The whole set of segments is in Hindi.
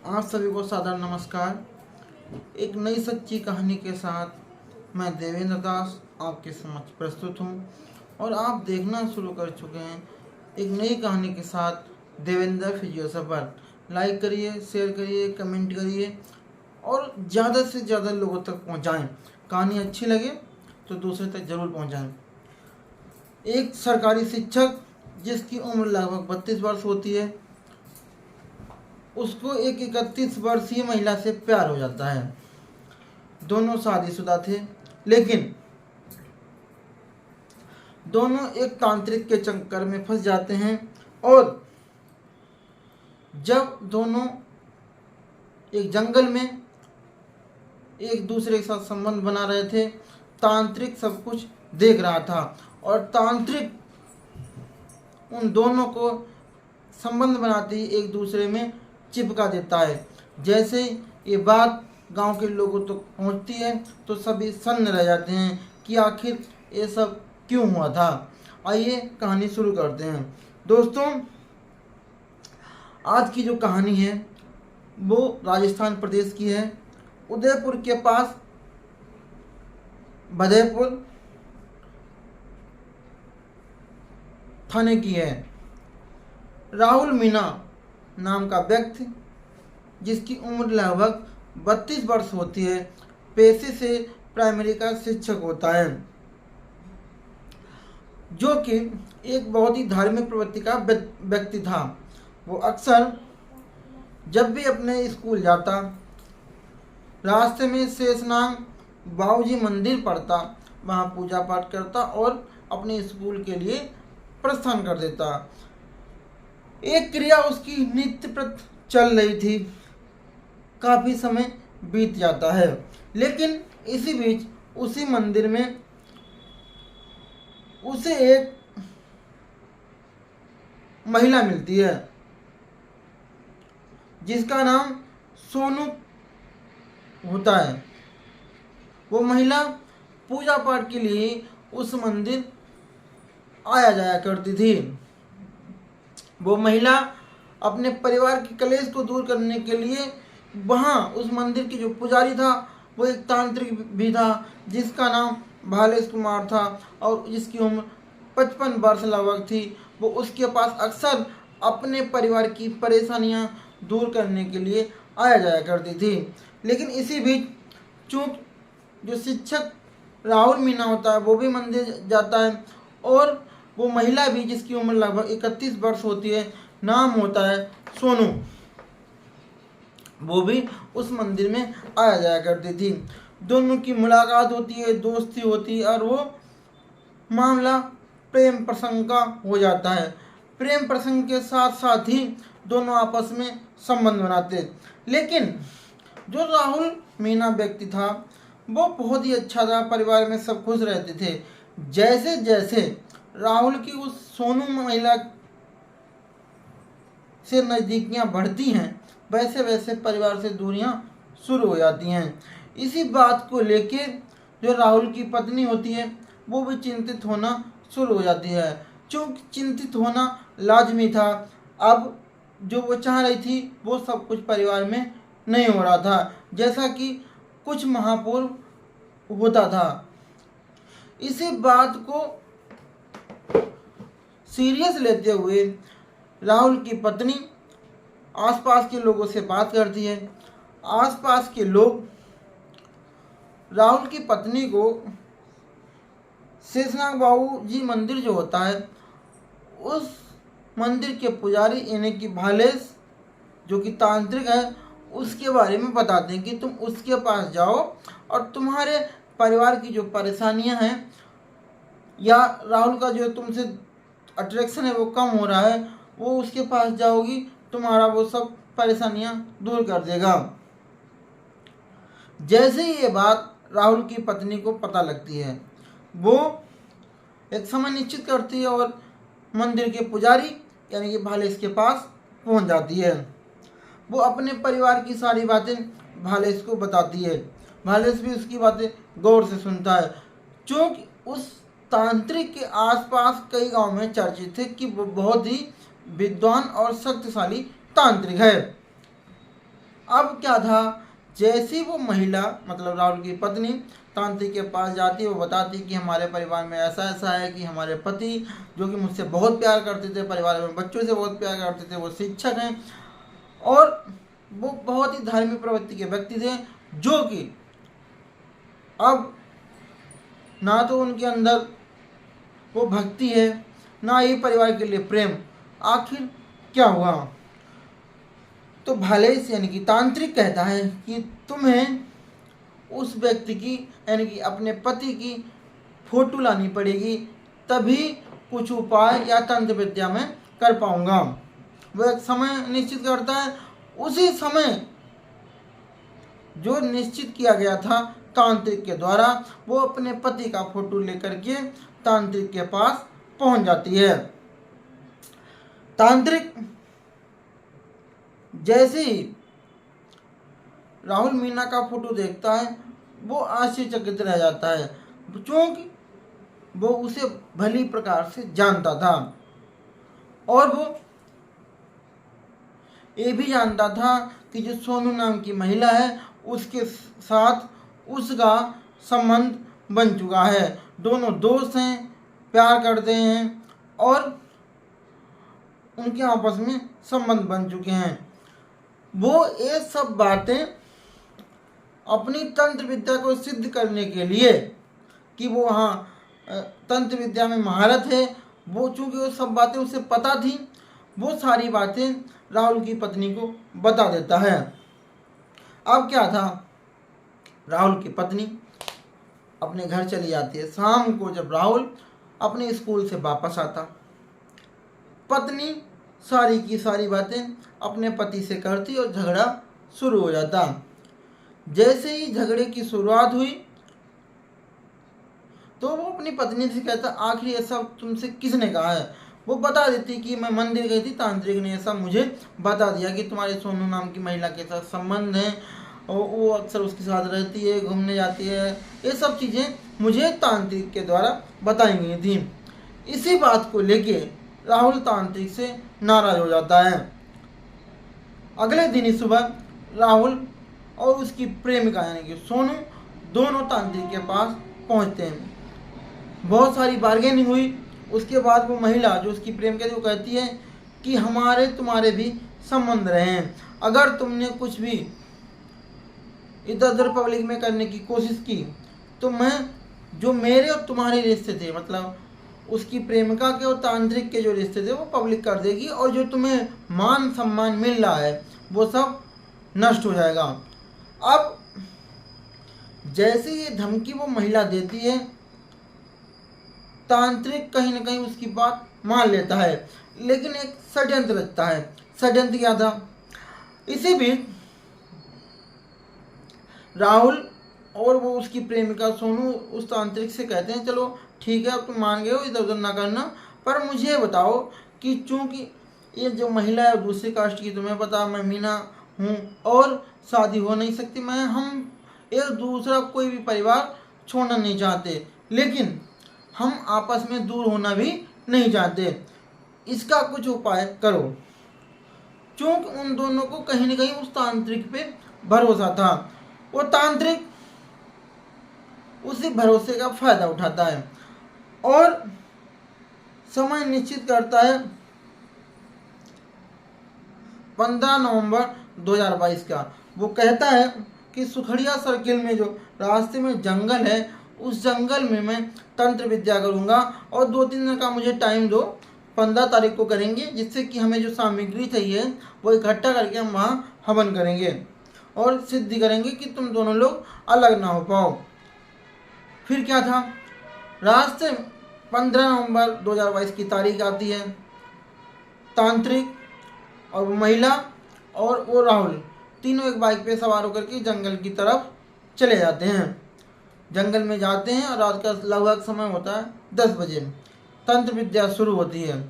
आप सभी को सादर नमस्कार। एक नई सच्ची कहानी के साथ मैं देवेंद्र दास आपके समक्ष प्रस्तुत हूँ और आप देखना शुरू कर चुके हैं एक नई कहानी के साथ देवेंद्र फिजियोसफर। लाइक करिए, शेयर करिए, कमेंट करिए और ज़्यादा से ज़्यादा लोगों तक पहुँचाएँ। कहानी अच्छी लगे तो दूसरे तक ज़रूर पहुँचाएँ। एक सरकारी शिक्षक जिसकी उम्र लगभग 32 वर्ष होती है, उसको एक 31 वर्षीय महिला से प्यार हो जाता है। दोनों शादीशुदा थे, लेकिन दोनों एक तांत्रिक के चक्कर में फंस जाते हैं और जब दोनों एक जंगल में एक दूसरे के साथ संबंध बना रहे थे, तांत्रिक सब कुछ देख रहा था और तांत्रिक उन दोनों को संबंध बनाते ही एक दूसरे में चिपका देता है। जैसे ये बात गांव के लोगों तक तो पहुंचती है तो सभी सन्न रह जाते हैं कि आखिर ये सब क्यों हुआ था। आइए कहानी शुरू करते हैं। दोस्तों, आज की जो कहानी है वो राजस्थान प्रदेश की है। उदयपुर के पास बधेपुर थाने की है। राहुल मीना नाम का व्यक्ति, जिसकी उम्र लगभग 32 वर्ष होती है, पेशे से प्राइमरी का शिक्षक होता है, जो कि एक बहुत ही धार्मिक प्रवृत्ति का व्यक्ति था। वो अक्सर जब भी अपने स्कूल जाता, रास्ते में शेषनाग बाबूजी मंदिर पड़ता, वहाँ पूजा पाठ करता और अपने स्कूल के लिए प्रस्थान कर देता। एक क्रिया उसकी नित्य प्रत चल रही थी। काफ़ी समय बीत जाता है, लेकिन इसी बीच उसी मंदिर में उसे एक महिला मिलती है, जिसका नाम सोनू होता है। वो महिला पूजा पाठ के लिए उस मंदिर आया जाया करती थी। वो महिला अपने परिवार के कलेश को दूर करने के लिए वहाँ उस मंदिर की जो पुजारी था वो एक तांत्रिक भी था, जिसका नाम भालेश कुमार था और जिसकी उम्र 55 वर्ष लगभग थी। वो उसके पास अक्सर अपने परिवार की परेशानियाँ दूर करने के लिए आया जाया करती थी। लेकिन इसी बीच चूँकि जो शिक्षक राहुल मीना होता है वो भी मंदिर जाता है और वो महिला भी, जिसकी उम्र लगभग 31 वर्ष होती है, नाम होता है सोनू, वो भी उस मंदिर में आया जाया करती थी। दोनों की मुलाकात होती है, दोस्ती होती है और वो मामला प्रेम प्रसंग का हो जाता है। प्रेम प्रसंग के साथ साथ ही दोनों आपस में संबंध बनाते। लेकिन जो राहुल मीना व्यक्ति था वो बहुत ही अच्छा था, परिवार में सब खुश रहते थे। जैसे जैसे राहुल की उस सोनू महिला से नज़दीकियाँ बढ़ती हैं, वैसे वैसे परिवार से दूरियां शुरू हो जाती हैं। इसी बात को लेके जो राहुल की पत्नी होती है वो भी चिंतित होना शुरू हो जाती है। चूँकि चिंतित होना लाजमी था, अब जो वो चाह रही थी वो सब कुछ परिवार में नहीं हो रहा था, जैसा कि कुछ माह पूर्व होता था। इसी बात को सीरियस लेते हुए राहुल की पत्नी आसपास के लोगों से बात करती है। आसपास के लोग राहुल की पत्नी को शेषनाग बाबू जी मंदिर जो होता है उस मंदिर के पुजारी यानी कि भालेश, जो कि तांत्रिक है, उसके बारे में बताते हैं कि तुम उसके पास जाओ और तुम्हारे परिवार की जो परेशानियां हैं या राहुल का जो तुमसे अट्रैक्शन है वो कम हो रहा है, वो उसके पास जाओगी, तुम्हारा वो सब परेशानियां दूर कर देगा। जैसे ही ये बात राहुल की पत्नी को पता लगती है, वो एक समय निश्चित करती है और मंदिर के पुजारी यानी कि भालेश के पास पहुंच जाती है। वो अपने परिवार की सारी बातें भालेश को बताती है। भालेश भी उसकी बातें गौर से सुनता है। चूँकि उस तांत्रिक के आसपास कई गांव में चर्चित थे कि वो बहुत ही विद्वान और शक्तिशाली तांत्रिक है। अब क्या था, जैसी वो महिला मतलब राहुल की पत्नी तांत्रिक के पास जाती है, वो बताती कि हमारे परिवार में ऐसा ऐसा है कि हमारे पति जो कि मुझसे बहुत प्यार करते थे, परिवार में बच्चों से बहुत प्यार करते थे, वो शिक्षक हैं और वो बहुत ही धार्मिक प्रवृत्ति के व्यक्ति थे, जो कि अब ना तो उनके अंदर वो भक्ति है, ना ही परिवार के लिए प्रेम। आखिर क्या हुआ? तो भले से यानी कि तांत्रिक कहता है कि तुम्हें उस व्यक्ति की यानी कि अपने पति की फोटो लानी पड़ेगी, तभी कुछ उपाय या तंत्र विद्या में कर पाऊंगा। वो एक समय निश्चित करता है, उसी समय जो निश्चित किया गया था तांत्रिक के द्वारा, वो अपने पति का फोटो लेकर के तांत्रिक के पास पहुंच जाती है। तांत्रिक जैसे ही राहुल मीना का फोटो देखता है, वो आश्चर्यचकित रह जाता है, क्योंकि वो उसे भली प्रकार से जानता था और वो ये भी जानता था कि जो सोनू नाम की महिला है, उसके साथ उसका संबंध बन चुका है। दोनों दोस्त हैं, प्यार करते हैं और उनके आपस में संबंध बन चुके हैं। वो ये सब बातें अपनी तंत्र विद्या को सिद्ध करने के लिए कि वो वहाँ तंत्र विद्या में महारत है, वो चूँकि वो सब बातें उसे पता थी, वो सारी बातें राहुल की पत्नी को बता देता है। अब क्या था, राहुल की पत्नी अपने घर चली जाती है। शाम को जब राहुल अपने स्कूल से वापस आता, पत्नी सारी की सारी बातें अपने पति से करती और झगड़ा शुरू हो जाता। जैसे ही झगड़े की शुरुआत हुई तो वो अपनी पत्नी से कहता, आखिर ये सब तुमसे किसने कहा है? वो बता देती कि मैं मंदिर गई थी, तांत्रिक ने ऐसा मुझे बता दिया कि तुम्हारे सोनू नाम की महिला के साथ संबंध है और वो अक्सर उसके साथ रहती है, घूमने जाती है। ये सब चीज़ें मुझे तांत्रिक के द्वारा बताई गई थी। इसी बात को लेके राहुल तांत्रिक से नाराज हो जाता है। अगले दिन ही सुबह राहुल और उसकी प्रेमिका यानी कि सोनू दोनों तांत्रिक के पास पहुंचते हैं। बहुत सारी बार्गेनिंग हुई। उसके बाद वो महिला जो उसकी प्रेमिका थी, वो कहती है कि हमारे तुम्हारे भी संबंध रहे हैं, अगर तुमने कुछ भी इधर उधर पब्लिक में करने की कोशिश की तो मैं जो मेरे और तुम्हारे रिश्ते थे, मतलब उसकी प्रेमिका के और तांत्रिक के जो रिश्ते थे, वो पब्लिक कर देगी और जो तुम्हें मान सम्मान मिल रहा है वो सब नष्ट हो जाएगा। अब जैसे ये धमकी वो महिला देती है, तांत्रिक कहीं ना कहीं उसकी बात मान लेता है, लेकिन एक षड्यंत्र रचता है। षड्यंत्र क्या था? इसी बीच राहुल और वो उसकी प्रेमिका सोनू उस तांत्रिक से कहते हैं, चलो ठीक है, अब तुम मान गए हो, इधर उधर ना करना, पर मुझे बताओ कि चूंकि ये जो महिला है दूसरी कास्ट की, तुम्हें पता मैं मीना हूँ और शादी हो नहीं सकती, हम एक दूसरा कोई भी परिवार छोड़ना नहीं चाहते, लेकिन हम आपस में दूर होना भी नहीं चाहते, इसका कुछ उपाय करो। चूंकि उन दोनों को कहीं ना कहीं उस तांत्रिक पे भरोसा था, वो तांत्रिक उसी भरोसे का फायदा उठाता है और समय निश्चित करता है 15 नवंबर 2022 का। वो कहता है कि सुखड़िया सर्किल में जो रास्ते में जंगल है, उस जंगल में मैं तंत्र विद्या करूँगा और 2-3 दिन का मुझे टाइम दो, 15 तारीख को करेंगे, जिससे कि हमें जो सामग्री चाहिए वो इकट्ठा करके हम वहाँ हवन करेंगे और सिद्धि करेंगे कि तुम दोनों लोग अलग ना हो पाओ। फिर क्या था, रास्ते 15 नवंबर 2022 की तारीख आती है। तांत्रिक और वो महिला और वो राहुल तीनों एक बाइक पे सवार होकर के जंगल की तरफ चले जाते हैं। जंगल में जाते हैं और रात का लगभग समय होता है 10 बजे। तंत्र विद्या शुरू होती है।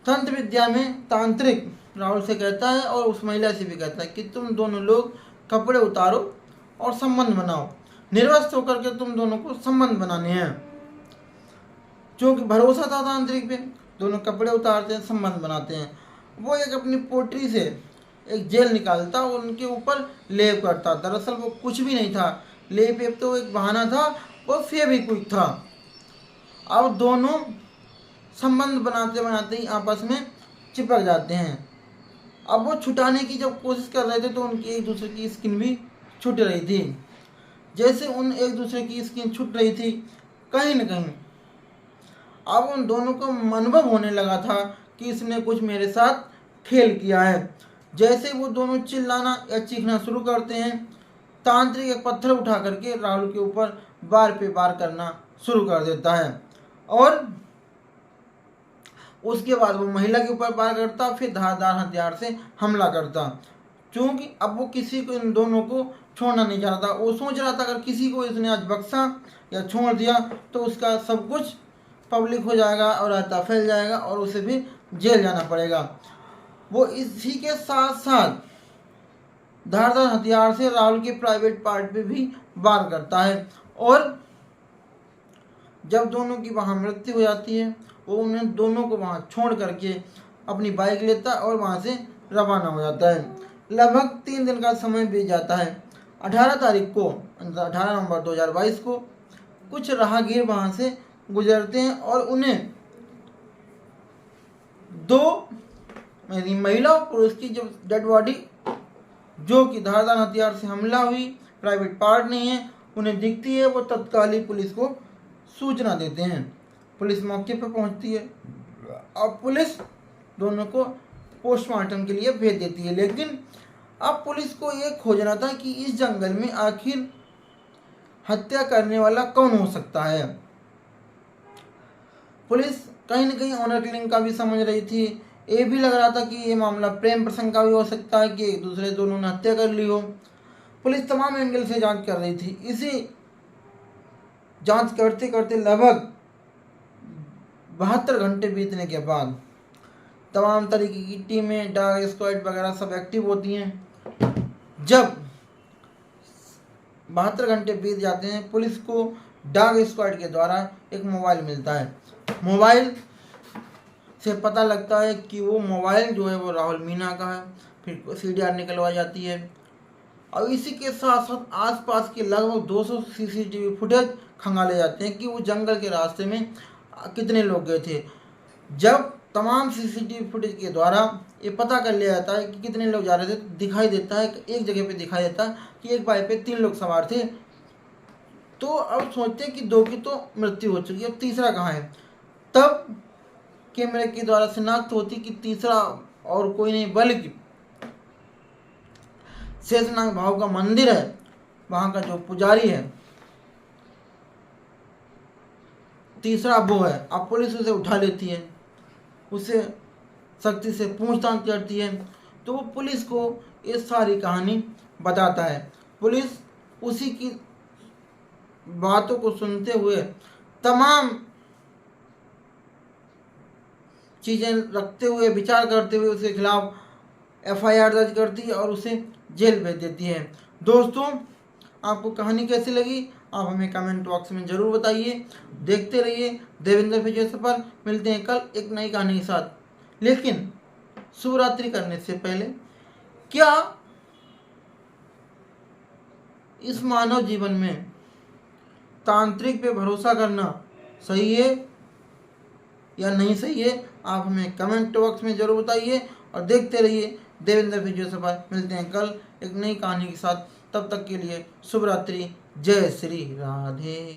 तंत्र विद्या में तांत्रिक राहुल से कहता है और उस महिला से भी कहता है कि तुम दोनों लोग कपड़े उतारो और संबंध बनाओ, निर्वस्त्र होकर के तुम दोनों को संबंध बनाने हैं। क्योंकि भरोसा था तांत्रिक पे, दोनों कपड़े उतारते हैं, संबंध बनाते हैं। वो एक अपनी पोटरी से एक जेल निकालता और उनके ऊपर लेप करता। दरअसल वो कुछ भी नहीं था, लेप तो एक बहाना था, वो फेविक्विक था। अब दोनों संबंध बनाते बनाते ही आपस में चिपक जाते हैं। अब वो छुटाने की जब कोशिश कर रहे थे तो उनकी एक दूसरे की स्किन भी छूट रही थी। जैसे उन एक दूसरे की स्किन छूट रही थी, कहीं न कहीं अब उन दोनों को अनुभव होने लगा था कि इसने कुछ मेरे साथ खेल किया है। जैसे वो दोनों चिल्लाना या चीखना शुरू करते हैं, तांत्रिक एक पत्थर उठा करके राहुल के ऊपर बार पे बार करना शुरू कर देता है और उसके बाद वो महिला के ऊपर वार करता, फिर धारदार हथियार से हमला करता। क्योंकि अब वो किसी को, इन दोनों को छोड़ना नहीं चाहता। वो सोच रहा था अगर किसी को इसने आज बख्शा या छोड़ दिया तो उसका सब कुछ पब्लिक हो जाएगा और रायता फैल जाएगा और उसे भी जेल जाना पड़ेगा। वो इसी के साथ साथ धारदार हथियार से राहुल के प्राइवेट पार्ट पे भी वार करता है और जब दोनों की वहाँ मृत्यु हो जाती है, वो उन्हें दोनों को वहाँ छोड़ करके अपनी बाइक लेता और वहाँ से रवाना हो जाता है। लगभग 3 दिन का समय बीत जाता है। 18 तारीख को, 18 नवंबर 2022 को कुछ राहगीर वहाँ से गुजरते हैं और उन्हें 2 महिला और पुरुष की जब डेड बॉडी, जो कि धारदार हथियार से हमला हुई, प्राइवेट पार्ट नहीं है, उन्हें दिखती है, वो तत्काल ही पुलिस को सूचना देते हैं। पुलिस मौके पर पहुंचती है और पुलिस दोनों को पोस्टमार्टम के लिए भेज देती है। लेकिन अब पुलिस को ये खोजना था कि इस जंगल में आखिर हत्या करने वाला कौन हो सकता है। पुलिस कहीं न कहीं ऑनर किलिंग का भी समझ रही थी। ये भी लग रहा था कि ये मामला प्रेम प्रसंग का भी हो सकता है कि एक दूसरे दोनों ने हत्या कर ली हो। पुलिस तमाम एंगल से जांच कर रही थी। इसी जांच करते करते लगभग 72 घंटे बीतने के बाद तमाम तरीके की टीमें, डॉग स्क्वाड वगैरह सब एक्टिव होती हैं। जब 72 घंटे बीत जाते हैं, पुलिस को डॉग स्क्वाड के द्वारा एक मोबाइल मिलता है। मोबाइल से पता लगता है कि वो मोबाइल जो है वो राहुल मीना का है। फिर CDR निकलवाई जाती है और इसी के साथ साथ आसपास के लगभग 200 CCTV फुटेज खंगाले जाते हैं कि वो जंगल के रास्ते में कितने लोग गए थे। जब तमाम CCTV फुटेज के द्वारा ये पता कर लिया जाता है कि कितने लोग जा रहे थे, दिखाई देता है, एक जगह पे दिखाई देता है कि एक बाइक पे 3 लोग सवार थे। तो अब सोचते हैं कि 2 की तो मृत्यु हो चुकी है, अब तीसरा कहाँ है। तब कैमरे के द्वारा शिनाख्त होती कि तीसरा और कोई नहीं बल्कि शेषनाग भाव का मंदिर है, वहाँ का जो पुजारी है, तीसरा वो है। अब पुलिस उसे उठा लेती है, उसे सख्ती से पूछताछ करती है, तो वो पुलिस को ये सारी कहानी बताता है। पुलिस उसी की बातों को सुनते हुए तमाम चीज़ें रखते हुए, विचार करते हुए उसके खिलाफ FIR दर्ज करती है और उसे जेल भेज देती है। दोस्तों, आपको कहानी कैसी लगी आप हमें कमेंट बॉक्स में ज़रूर बताइए। देखते रहिए देवेंद्र विजय सफर। मिलते हैं कल एक नई कहानी के साथ। लेकिन शिवरात्रि करने से पहले क्या इस मानव जीवन में तांत्रिक पे भरोसा करना सही है या नहीं सही है, आप हमें कमेंट बॉक्स में ज़रूर बताइए और देखते रहिए देवेंद्र विजय सफर। मिलते हैं कल एक नई कहानी के साथ। तब तक के लिए शुभ रात्रि। जय श्री राधे।